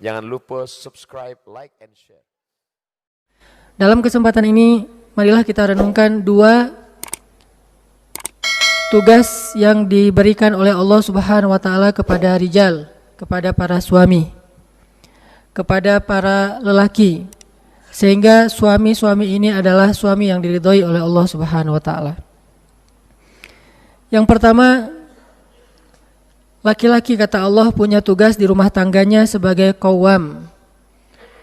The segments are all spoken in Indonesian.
Jangan lupa subscribe, like, and share. Dalam kesempatan ini, marilah kita renungkan dua tugas yang diberikan oleh Allah Subhanahu wa taala kepada rijal, kepada para suami, kepada para lelaki. Sehingga suami-suami ini adalah suami yang diridhoi oleh Allah Subhanahu wa taala. Yang pertama, laki-laki kata Allah punya tugas di rumah tangganya sebagai qawwam.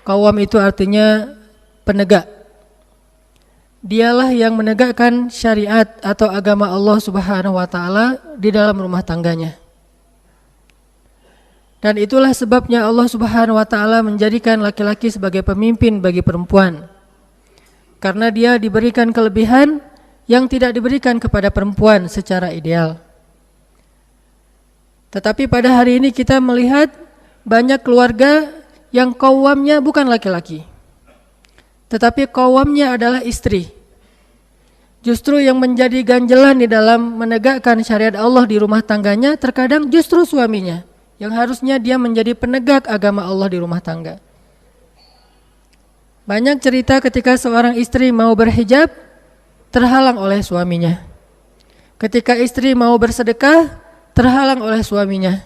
Qawwam itu artinya penegak. Dialah yang menegakkan syariat atau agama Allah Subhanahu wa taala di dalam rumah tangganya. Dan itulah sebabnya Allah Subhanahu wa taala menjadikan laki-laki sebagai pemimpin bagi perempuan. Karena dia diberikan kelebihan yang tidak diberikan kepada perempuan secara ideal. Tetapi pada hari ini kita melihat banyak keluarga yang qawwamnya bukan laki-laki, tetapi qawwamnya adalah istri. Justru yang menjadi ganjelan di dalam menegakkan syariat Allah di rumah tangganya terkadang justru suaminya, yang harusnya dia menjadi penegak agama Allah di rumah tangga. Banyak cerita ketika seorang istri mau berhijab terhalang oleh suaminya. Ketika istri mau bersedekah terhalang oleh suaminya.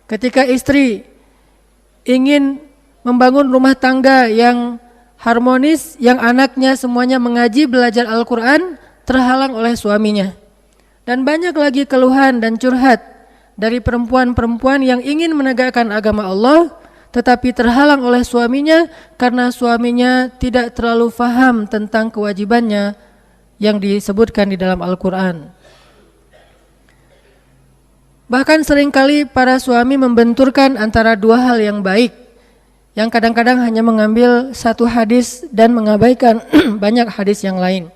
Ketika istri ingin membangun rumah tangga yang harmonis, yang anaknya semuanya mengaji belajar Al-Quran, terhalang oleh suaminya. Dan banyak lagi keluhan dan curhat dari perempuan-perempuan yang ingin menegakkan agama Allah tetapi terhalang oleh suaminya karena suaminya tidak terlalu faham tentang kewajibannya yang disebutkan di dalam Al-Quran. Bahkan seringkali para suami membenturkan antara dua hal yang baik, yang kadang-kadang hanya mengambil satu hadis dan mengabaikan banyak hadis yang lain.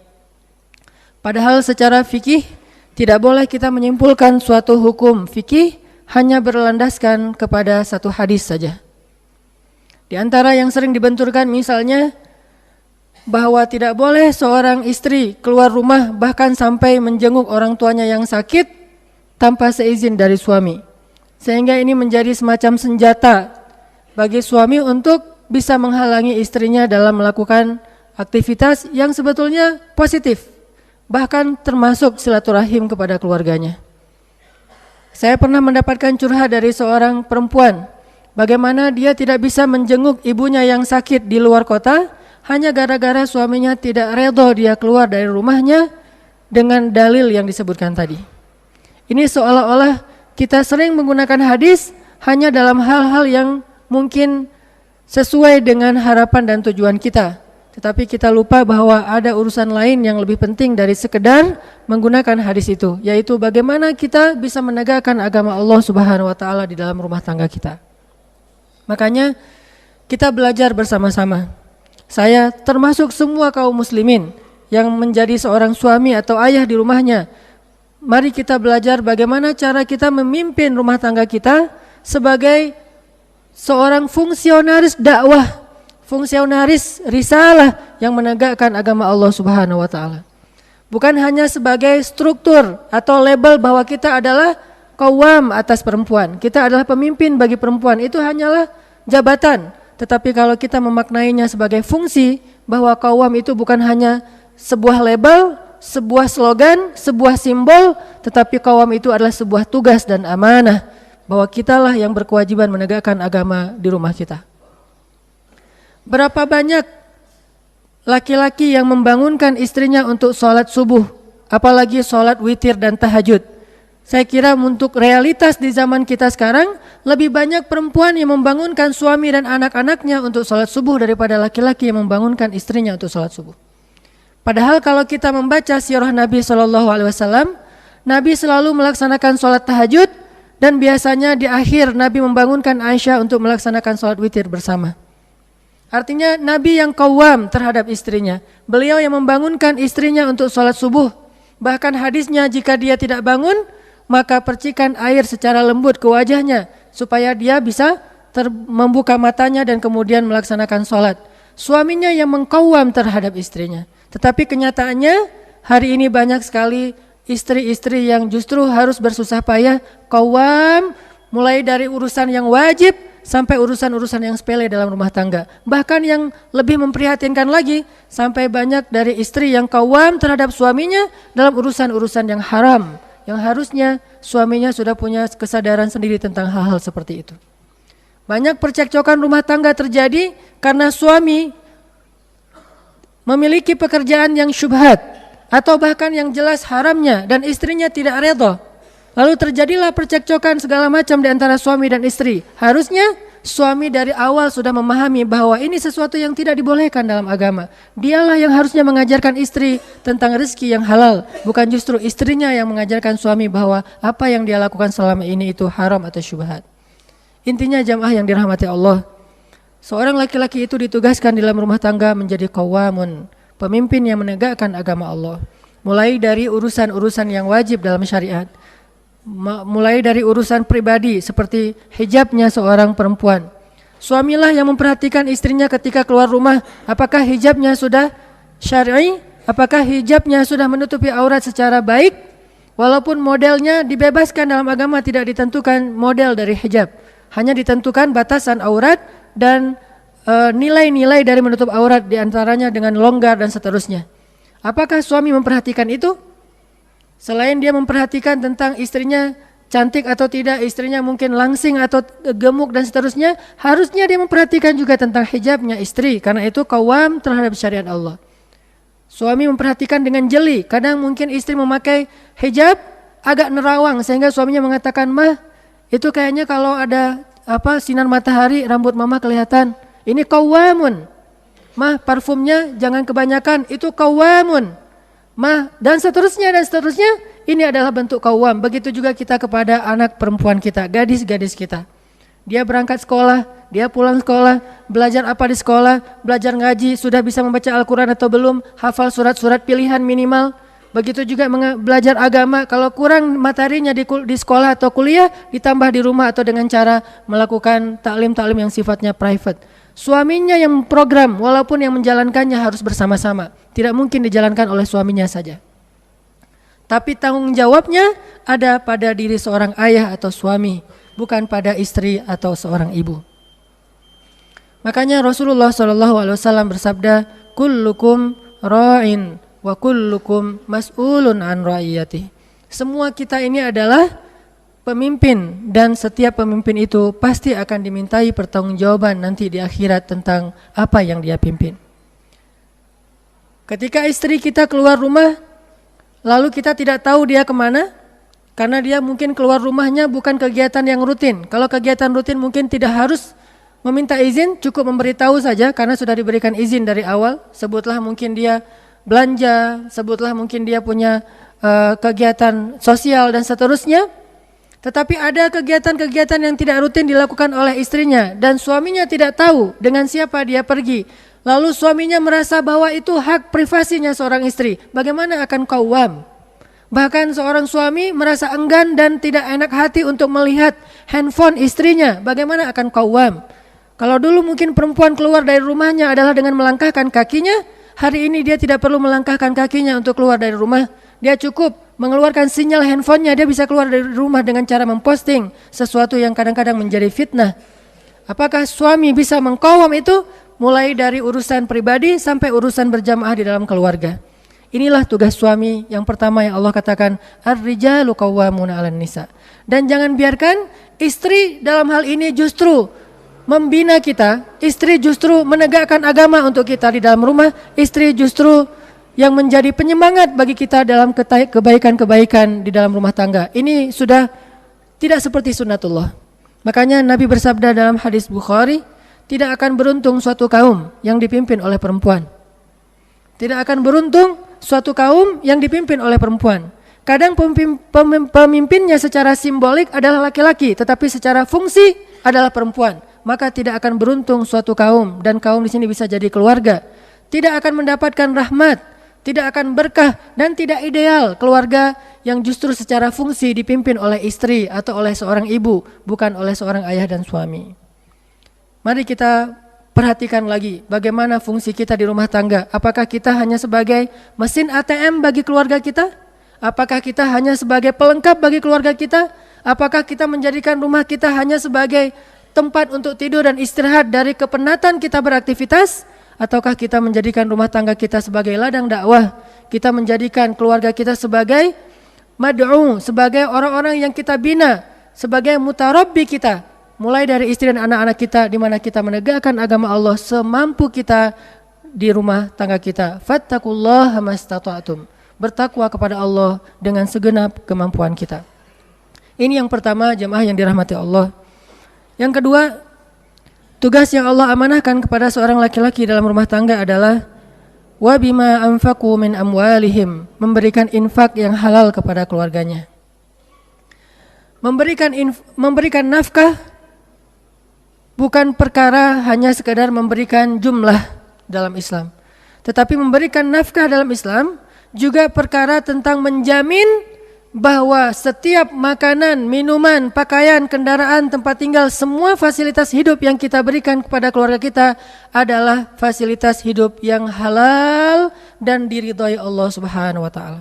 Padahal secara fikih tidak boleh kita menyimpulkan suatu hukum fikih hanya berlandaskan kepada satu hadis saja. Di antara yang sering dibenturkan misalnya bahwa tidak boleh seorang istri keluar rumah bahkan sampai menjenguk orang tuanya yang sakit tanpa seizin dari suami. Sehingga ini menjadi semacam senjata bagi suami untuk bisa menghalangi istrinya dalam melakukan aktivitas yang sebetulnya positif, bahkan termasuk silaturahim kepada keluarganya. Saya pernah mendapatkan curhat dari seorang perempuan, bagaimana dia tidak bisa menjenguk ibunya yang sakit di luar kota, hanya gara-gara suaminya tidak redho dia keluar dari rumahnya dengan dalil yang disebutkan tadi. Ini seolah-olah kita sering menggunakan hadis hanya dalam hal-hal yang mungkin sesuai dengan harapan dan tujuan kita. Tetapi kita lupa bahwa ada urusan lain yang lebih penting dari sekedar menggunakan hadis itu, yaitu bagaimana kita bisa menegakkan agama Allah Subhanahu wa taala di dalam rumah tangga kita. Makanya kita belajar bersama-sama. Saya termasuk semua kaum muslimin yang menjadi seorang suami atau ayah di rumahnya. Mari kita belajar bagaimana cara kita memimpin rumah tangga kita sebagai seorang fungsionaris dakwah, fungsionaris risalah yang menegakkan agama Allah Subhanahu wa taala. Bukan hanya sebagai struktur atau label bahwa kita adalah qawwam atas perempuan, kita adalah pemimpin bagi perempuan, itu hanyalah jabatan. Tetapi kalau kita memaknainya sebagai fungsi, bahwa qawwam itu bukan hanya sebuah label, sebuah slogan, sebuah simbol, tetapi qawwam itu adalah sebuah tugas dan amanah, bahwa kitalah yang berkewajiban menegakkan agama di rumah kita. Berapa banyak laki-laki yang membangunkan istrinya untuk sholat subuh, apalagi sholat witir dan tahajud. Saya kira untuk realitas di zaman kita sekarang, lebih banyak perempuan yang membangunkan suami dan anak-anaknya untuk sholat subuh daripada laki-laki yang membangunkan istrinya untuk sholat subuh. Padahal kalau kita membaca sirah Nabi SAW, Nabi selalu melaksanakan sholat tahajud dan biasanya di akhir Nabi membangunkan Aisyah untuk melaksanakan sholat witir bersama. Artinya Nabi yang qawwam terhadap istrinya. Beliau yang membangunkan istrinya untuk sholat subuh. Bahkan hadisnya jika dia tidak bangun, maka percikan air secara lembut ke wajahnya supaya dia bisa membuka matanya dan kemudian melaksanakan sholat. Suaminya yang mengqawwam terhadap istrinya. Tetapi kenyataannya hari ini banyak sekali istri-istri yang justru harus bersusah payah qawwam mulai dari urusan yang wajib sampai urusan-urusan yang sepele dalam rumah tangga. Bahkan yang lebih memprihatinkan lagi, sampai banyak dari istri yang qawwam terhadap suaminya dalam urusan-urusan yang haram, yang harusnya suaminya sudah punya kesadaran sendiri tentang hal-hal seperti itu. Banyak percekcokan rumah tangga terjadi karena suami memiliki pekerjaan yang syubhat atau bahkan yang jelas haramnya dan istrinya tidak redha. Lalu terjadilah percekcokan segala macam di antara suami dan istri. Harusnya suami dari awal sudah memahami bahwa ini sesuatu yang tidak dibolehkan dalam agama. Dialah yang harusnya mengajarkan istri tentang rezeki yang halal, bukan justru istrinya yang mengajarkan suami bahwa apa yang dia lakukan selama ini itu haram atau syubhat. Intinya jamaah yang dirahmati Allah, seorang laki-laki itu ditugaskan di dalam rumah tangga menjadi qawwamun, pemimpin yang menegakkan agama Allah. Mulai dari urusan-urusan yang wajib dalam syariat, mulai dari urusan pribadi seperti hijabnya seorang perempuan. Suamilah yang memperhatikan istrinya ketika keluar rumah, apakah hijabnya sudah syar'i, apakah hijabnya sudah menutupi aurat secara baik, walaupun modelnya dibebaskan dalam agama, tidak ditentukan model dari hijab, hanya ditentukan batasan aurat dan nilai-nilai dari menutup aurat, diantaranya dengan longgar dan seterusnya. Apakah suami memperhatikan itu? Selain dia memperhatikan tentang istrinya cantik atau tidak, istrinya mungkin langsing atau gemuk dan seterusnya, harusnya dia memperhatikan juga tentang hijabnya istri, karena itu qawwam terhadap syariat Allah. Suami memperhatikan dengan jeli, kadang mungkin istri memakai hijab agak nerawang sehingga suaminya mengatakan, "Mah, itu kayaknya kalau ada sinar matahari rambut mama kelihatan." Ini qawwamun. "Mah, parfumnya jangan kebanyakan." Itu qawwamun. "Mah," dan seterusnya dan seterusnya. Ini adalah bentuk qawwam. Begitu juga kita kepada anak perempuan kita, gadis-gadis kita. Dia berangkat sekolah, dia pulang sekolah, belajar apa di sekolah, belajar ngaji, sudah bisa membaca Al-Quran atau belum, hafal surat-surat pilihan minimal. Begitu juga belajar agama. Kalau kurang materinya di sekolah atau kuliah, ditambah di rumah atau dengan cara melakukan taklim-taklim yang sifatnya private. Suaminya yang program, walaupun yang menjalankannya harus bersama-sama. Tidak mungkin dijalankan oleh suaminya saja. Tapi tanggung jawabnya ada pada diri seorang ayah atau suami, bukan pada istri atau seorang ibu. Makanya Rasulullah SAW bersabda, "Kullukum ra'in wa kullukum mas'ulun an ra'iyati." Semua kita ini adalah pemimpin, dan setiap pemimpin itu pasti akan dimintai pertanggungjawaban nanti di akhirat tentang apa yang dia pimpin. Ketika istri kita keluar rumah, lalu kita tidak tahu dia kemana, karena dia mungkin keluar rumahnya bukan kegiatan yang rutin. Kalau kegiatan rutin mungkin tidak harus meminta izin, cukup memberitahu saja karena sudah diberikan izin dari awal. Sebutlah mungkin dia belanja, sebutlah mungkin dia punya kegiatan sosial dan seterusnya. Tetapi ada kegiatan-kegiatan yang tidak rutin dilakukan oleh istrinya dan suaminya tidak tahu dengan siapa dia pergi. Lalu suaminya merasa bahwa itu hak privasinya seorang istri. Bagaimana akan qawwam? Bahkan seorang suami merasa enggan dan tidak enak hati untuk melihat handphone istrinya. Bagaimana akan qawwam? Kalau dulu mungkin perempuan keluar dari rumahnya adalah dengan melangkahkan kakinya, hari ini dia tidak perlu melangkahkan kakinya untuk keluar dari rumah. Dia cukup mengeluarkan sinyal handphonenya, dia bisa keluar dari rumah dengan cara memposting sesuatu yang kadang-kadang menjadi fitnah. Apakah suami bisa mengqawwam itu? Mulai dari urusan pribadi sampai urusan berjamaah di dalam keluarga. Inilah tugas suami yang pertama yang Allah katakan, ar-rijalu qawwamuna 'alan nisa. Dan jangan biarkan istri dalam hal ini justru membina kita, istri justru menegakkan agama untuk kita di dalam rumah, istri justru yang menjadi penyemangat bagi kita dalam kebaikan-kebaikan di dalam rumah tangga. Ini sudah tidak seperti sunnatullah. Makanya Nabi bersabda dalam hadis Bukhari, tidak akan beruntung suatu kaum yang dipimpin oleh perempuan. Tidak akan beruntung suatu kaum yang dipimpin oleh perempuan. Kadang pemimpinnya secara simbolik adalah laki-laki, tetapi secara fungsi adalah perempuan. Maka tidak akan beruntung suatu kaum, dan kaum di sini bisa jadi keluarga. Tidak akan mendapatkan rahmat, tidak akan berkah, dan tidak ideal keluarga yang justru secara fungsi dipimpin oleh istri atau oleh seorang ibu, bukan oleh seorang ayah dan suami. Mari kita perhatikan lagi bagaimana fungsi kita di rumah tangga. Apakah kita hanya sebagai mesin ATM bagi keluarga kita? Apakah kita hanya sebagai pelengkap bagi keluarga kita? Apakah kita menjadikan rumah kita hanya sebagai tempat untuk tidur dan istirahat dari kepenatan kita beraktivitas, ataukah kita menjadikan rumah tangga kita sebagai ladang dakwah, kita menjadikan keluarga kita sebagai mad'u, sebagai orang-orang yang kita bina, sebagai mutarabbi kita, mulai dari istri dan anak-anak kita, di mana kita menegakkan agama Allah semampu kita di rumah tangga kita. Fattaqullaha mastata'tum. Bertakwa kepada Allah dengan segenap kemampuan kita. Ini yang pertama, jemaah yang dirahmati Allah. Yang kedua, tugas yang Allah amanahkan kepada seorang laki-laki dalam rumah tangga adalah wa bima anfaqu min amwalihim, memberikan infak yang halal kepada keluarganya. Memberikan nafkah bukan perkara hanya sekadar memberikan jumlah dalam Islam, tetapi memberikan nafkah dalam Islam juga perkara tentang menjamin bahwa setiap makanan, minuman, pakaian, kendaraan, tempat tinggal, semua fasilitas hidup yang kita berikan kepada keluarga kita adalah fasilitas hidup yang halal dan diridhai Allah Subhanahu wa taala.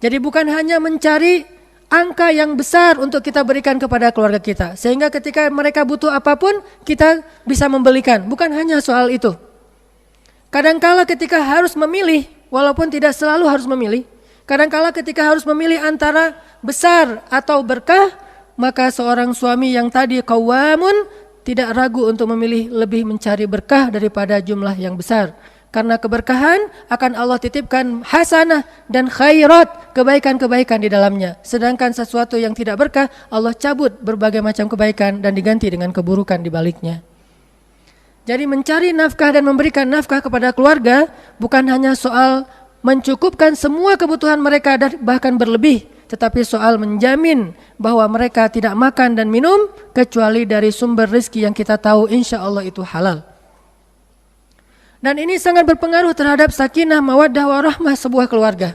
Jadi bukan hanya mencari angka yang besar untuk kita berikan kepada keluarga kita, sehingga ketika mereka butuh apapun kita bisa membelikan. Bukan hanya soal itu. Kadangkala ketika harus memilih, walaupun tidak selalu harus memilih, kadangkala ketika harus memilih antara besar atau berkah, maka seorang suami yang tadi qawwamun tidak ragu untuk memilih lebih mencari berkah daripada jumlah yang besar. Karena keberkahan akan Allah titipkan hasanah dan khairat, kebaikan-kebaikan di dalamnya. Sedangkan sesuatu yang tidak berkah, Allah cabut berbagai macam kebaikan dan diganti dengan keburukan di baliknya. Jadi mencari nafkah dan memberikan nafkah kepada keluarga bukan hanya soal mencukupkan semua kebutuhan mereka dan bahkan berlebih, tetapi soal menjamin bahwa mereka tidak makan dan minum kecuali dari sumber rezeki yang kita tahu insya Allah itu halal. Dan ini sangat berpengaruh terhadap sakinah, mawaddah, warahmah sebuah keluarga.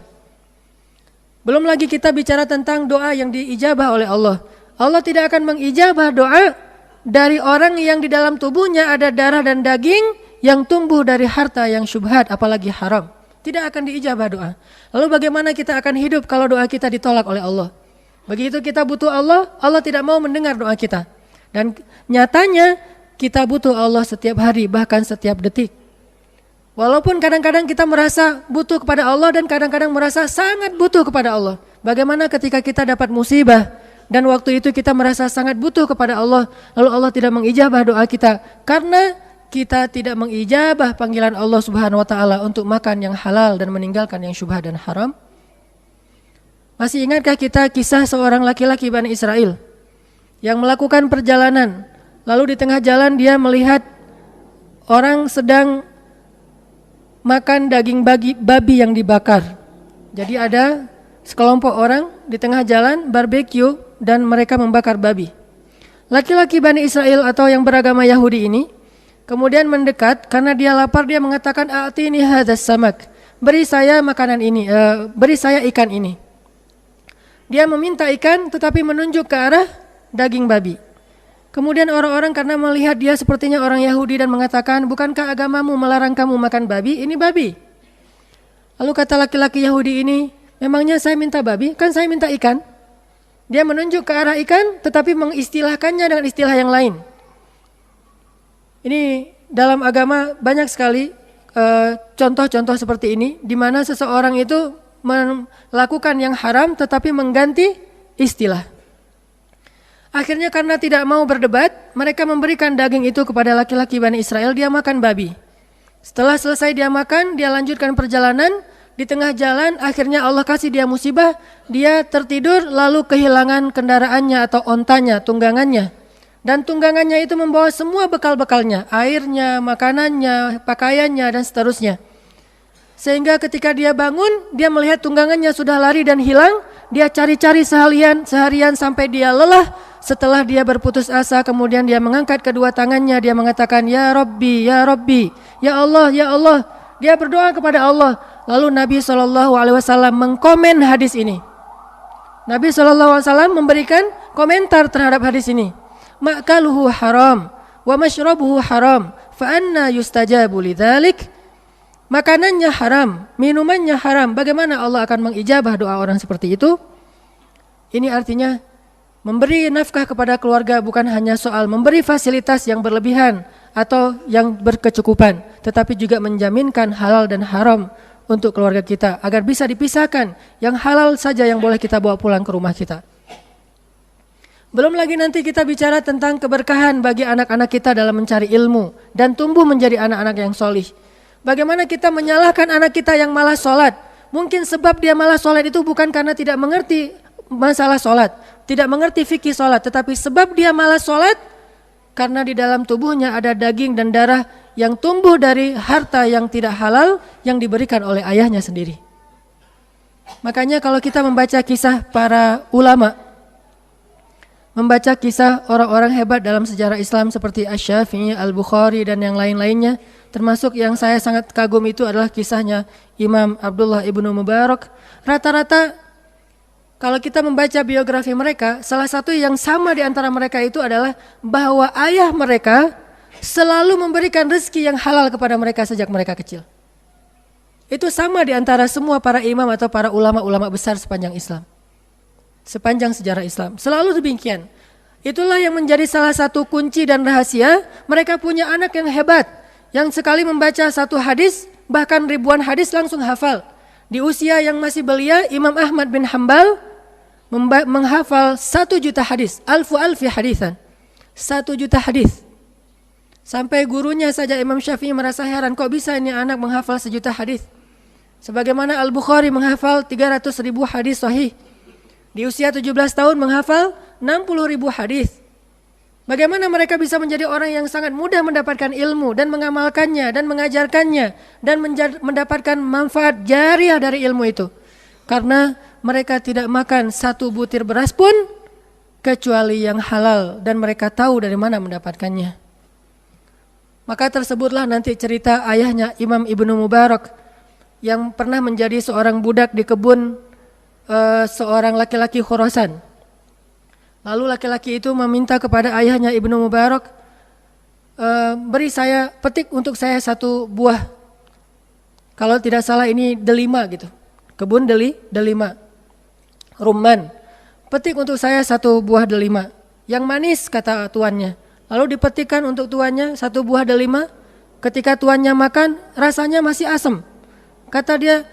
Belum lagi kita bicara tentang doa yang diijabah oleh Allah. Allah tidak akan mengijabah doa dari orang yang di dalam tubuhnya ada darah dan daging yang tumbuh dari harta yang syubhat, apalagi haram. Tidak akan diijabah doa. Lalu bagaimana kita akan hidup kalau doa kita ditolak oleh Allah? Begitu kita butuh Allah, Allah tidak mau mendengar doa kita. Dan nyatanya kita butuh Allah setiap hari, bahkan setiap detik. Walaupun kadang-kadang kita merasa butuh kepada Allah dan kadang-kadang merasa sangat butuh kepada Allah. Bagaimana ketika kita dapat musibah dan waktu itu kita merasa sangat butuh kepada Allah, lalu Allah tidak mengijabah doa kita karena kita tidak mengijabah panggilan Allah Subhanahu wa taala untuk makan yang halal dan meninggalkan yang syubhat dan haram? Masih ingatkah kita kisah seorang laki-laki Bani Israel yang melakukan perjalanan, lalu di tengah jalan dia melihat orang sedang makan daging babi yang dibakar. Jadi ada sekelompok orang di tengah jalan barbeque dan mereka membakar babi. Laki-laki Bani Israel atau yang beragama Yahudi ini kemudian mendekat karena dia lapar, dia mengatakan a'tini hadzas samak. Beri saya makanan ini, beri saya ikan ini. Dia meminta ikan tetapi menunjuk ke arah daging babi. Kemudian orang-orang karena melihat dia sepertinya orang Yahudi dan mengatakan, bukankah agamamu melarang kamu makan babi? Ini babi. Lalu kata laki-laki Yahudi ini, memangnya saya minta babi? Kan saya minta ikan. Dia menunjuk ke arah ikan tetapi mengistilahkannya dengan istilah yang lain. Ini dalam agama banyak sekali contoh-contoh seperti ini, di mana seseorang itu melakukan yang haram tetapi mengganti istilah. Akhirnya karena tidak mau berdebat, mereka memberikan daging itu kepada laki-laki Bani Israel, dia makan babi. Setelah selesai dia makan, dia lanjutkan perjalanan. Di tengah jalan akhirnya Allah kasih dia musibah, dia tertidur lalu kehilangan kendaraannya atau ontanya, tunggangannya. Dan tunggangannya itu membawa semua bekal-bekalnya, airnya, makanannya, pakaiannya dan seterusnya. Sehingga ketika dia bangun, dia melihat tunggangannya sudah lari dan hilang, dia cari-cari seharian sampai dia lelah. Setelah dia berputus asa, kemudian dia mengangkat kedua tangannya, dia mengatakan, Ya Rabbi, Ya Rabbi, Ya Allah, Ya Allah. Dia berdoa kepada Allah. Lalu Nabi SAW mengkomen hadis ini. Nabi SAW memberikan komentar terhadap hadis ini. Ma'kaluhu haram, wa mashrabuhu haram, fa anna yustajabu lidzalik. Makanannya haram, minumannya haram. Bagaimana Allah akan mengijabah doa orang seperti itu? Ini artinya Memberi nafkah kepada keluarga bukan hanya soal memberi fasilitas yang berlebihan atau yang berkecukupan, tetapi juga menjaminkan halal dan haram untuk keluarga kita agar bisa dipisahkan. Yang halal saja yang boleh kita bawa pulang ke rumah kita. Belum lagi nanti kita bicara tentang keberkahan bagi anak-anak kita dalam mencari ilmu dan tumbuh menjadi anak-anak yang solih. Bagaimana kita menyalahkan anak kita yang malas sholat? Mungkin sebab dia malas sholat itu bukan karena tidak mengerti masalah sholat, tidak mengerti fikih sholat, tetapi sebab dia malas sholat karena di dalam tubuhnya ada daging dan darah yang tumbuh dari harta yang tidak halal yang diberikan oleh ayahnya sendiri. Makanya kalau kita membaca kisah para ulama, membaca kisah orang-orang hebat dalam sejarah Islam seperti Asy-Syafi'i, Al-Bukhari dan yang lain-lainnya, termasuk yang saya sangat kagum itu adalah kisahnya Imam Abdullah ibnu Mubarak. Rata-rata kalau kita membaca biografi mereka, salah satu yang sama di antara mereka itu adalah bahwa ayah mereka selalu memberikan rezeki yang halal kepada mereka sejak mereka kecil. Itu sama di antara semua para imam atau para ulama-ulama besar sepanjang Islam. Sepanjang sejarah Islam. Selalu demikian. Itulah yang menjadi salah satu kunci dan rahasia mereka punya anak yang hebat. Yang sekali membaca satu hadis, bahkan ribuan hadis langsung hafal. Di usia yang masih belia, Imam Ahmad bin Hanbal menghafal 1 juta hadis, alfi hadisan, 1 juta hadis. Sampai gurunya saja Imam Syafi'i merasa heran, kok bisa ini anak menghafal 1 juta hadis? Sebagaimana Al-Bukhari menghafal 300.000 hadis sahih. Di usia 17 tahun menghafal 60.000 hadis. Bagaimana mereka bisa menjadi orang yang sangat mudah mendapatkan ilmu dan mengamalkannya dan mengajarkannya dan mendapatkan manfaat jariah dari ilmu itu? Karena mereka tidak makan 1 butir beras pun kecuali yang halal dan mereka tahu dari mana mendapatkannya. Maka tersebutlah nanti cerita ayahnya Imam Ibnu Mubarak yang pernah menjadi seorang budak di kebun seorang laki-laki Khurasan. Lalu laki-laki itu meminta kepada ayahnya Ibnu Mubarak, beri saya, petik untuk saya 1 buah. Kalau tidak salah ini delima gitu. Kebun delima. Rumman. Petik untuk saya 1 buah delima. Yang manis kata tuannya. Lalu dipetikkan untuk tuannya 1 buah delima. Ketika tuannya makan, rasanya masih asam. Kata dia,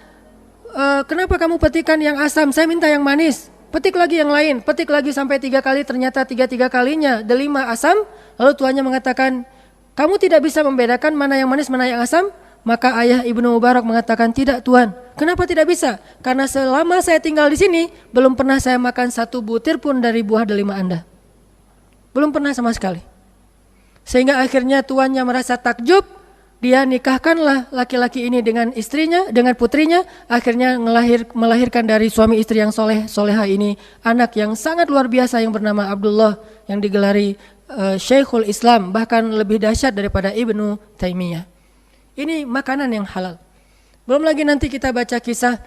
kenapa kamu petikkan yang asam? Saya minta yang manis. Petik lagi yang lain, petik lagi sampai 3 kali, ternyata 3 kalinya delima asam. Lalu tuannya mengatakan, kamu tidak bisa membedakan mana yang manis, mana yang asam? Maka ayah Ibnu Mubarak mengatakan, tidak tuan. Kenapa tidak bisa? Karena selama saya tinggal di sini, belum pernah saya makan 1 butir pun dari buah delima Anda. Belum pernah sama sekali. Sehingga akhirnya tuannya merasa takjub, dia nikahkanlah laki-laki ini dengan istrinya, dengan putrinya, akhirnya melahirkan dari suami istri yang soleha ini anak yang sangat luar biasa yang bernama Abdullah, yang digelari Syekhul Islam, bahkan lebih dahsyat daripada Ibnu Taimiyah. Ini makanan yang halal. Belum lagi nanti kita baca kisah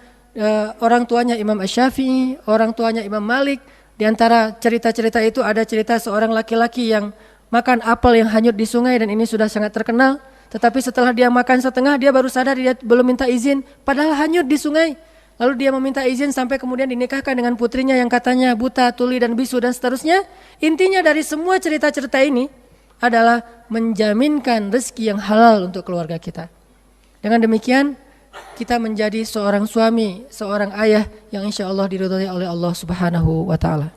orang tuanya Imam Asy-Syafi'i, orang tuanya Imam Malik. Di antara cerita-cerita itu ada cerita seorang laki-laki yang makan apel yang hanyut di sungai, dan ini sudah sangat terkenal. Tetapi setelah dia makan setengah, dia baru sadar dia belum minta izin, padahal hanyut di sungai. Lalu dia meminta izin sampai kemudian dinikahkan dengan putrinya yang katanya buta, tuli dan bisu dan seterusnya. Intinya dari semua cerita-cerita ini adalah menjaminkan rezeki yang halal untuk keluarga kita. Dengan demikian kita menjadi seorang suami, seorang ayah yang insya Allah diridhoi oleh Allah Subhanahu wa ta'ala.